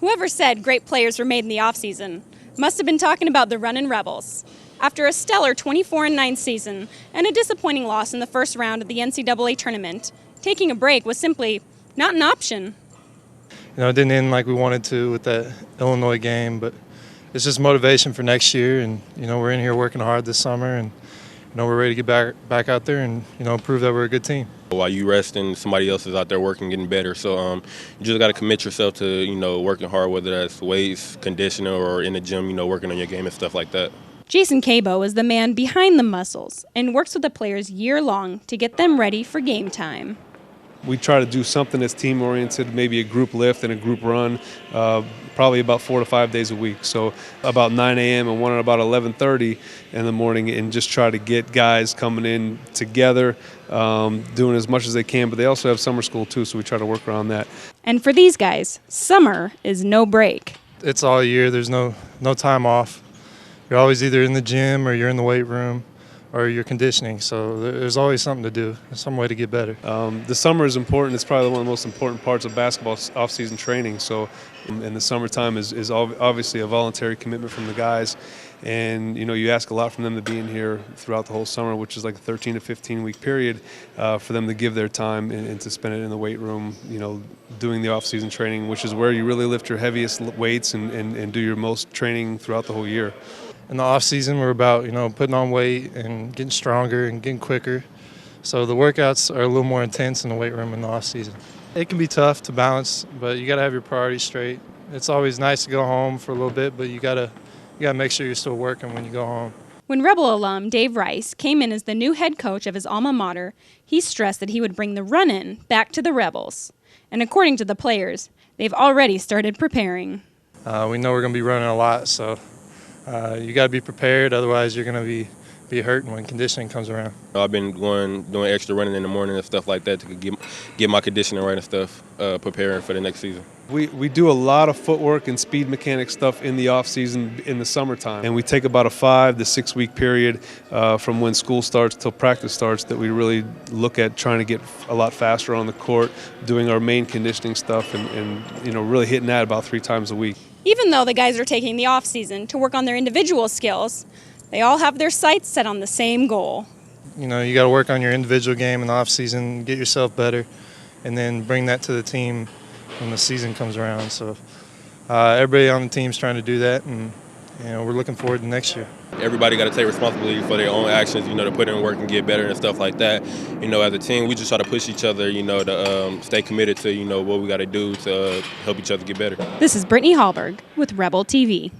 Whoever said great players were made in the offseason must have been talking about the Runnin Rebels. After a stellar 24-9 season and a disappointing loss in the first round of the NCAA tournament, taking a break was simply not an option. It didn't end like we wanted to with that Illinois game, but it's just motivation for next year. And, we're in here working hard this summer, and, we're ready to get back out there and, prove that we're a good team. While you resting, somebody else is out there working, getting better. So you just got to commit yourself to, working hard, whether that's weights, conditioning, or in the gym, working on your game and stuff like that. Jason Kabo is the man behind the muscles and works with the players year-long to get them ready for game time. We try to do something that's team-oriented, maybe a group lift and a group run, probably about 4 to 5 days a week. So about 9 a.m. and one at about 11:30 in the morning, and just try to get guys coming in together, doing as much as they can. But they also have summer school too, so we try to work around that. And for these guys, summer is no break. It's all year. There's no time off. You're always either in the gym or you're in the weight room or you're conditioning. So there's always something to do, some way to get better. The summer is important. It's probably one of the most important parts of basketball off-season training. So, and the summertime is obviously a voluntary commitment from the guys. And, you ask a lot from them to be in here throughout the whole summer, which is like a 13 to 15-week period for them to give their time and to spend it in the weight room, doing the off-season training, which is where you really lift your heaviest weights and do your most training throughout the whole year. In the off season, we're about putting on weight and getting stronger and getting quicker. So the workouts are a little more intense in the weight room in the off season. It can be tough to balance, but you got to have your priorities straight. It's always nice to go home for a little bit, but you got to make sure you're still working when you go home. When Rebel alum Dave Rice came in as the new head coach of his alma mater, he stressed that he would bring the Runnin back to the Rebels. And according to the players, they've already started preparing. We know we're going to be running a lot, so you got to be prepared. Otherwise, you're going to be hurting when conditioning comes around. I've been doing extra running in the morning and stuff like that to get my conditioning right and stuff, preparing for the next season. We do a lot of footwork and speed mechanic stuff in the off season in the summertime, and we take about a 5 to 6 week period from when school starts till practice starts that we really look at trying to get a lot faster on the court, doing our main conditioning stuff, and really hitting that about 3 times a week. Even though the guys are taking the off season to work on their individual skills, they all have their sights set on the same goal. You got to work on your individual game in the off season, get yourself better, and then bring that to the team when the season comes around. So everybody on the team's trying to do that, and we're looking forward to next year. Everybody got to take responsibility for their own actions, to put in work and get better and stuff like that. As a team, we just try to push each other, to stay committed to, what we got to do to help each other get better. This is Brittany Halberg with Rebel TV.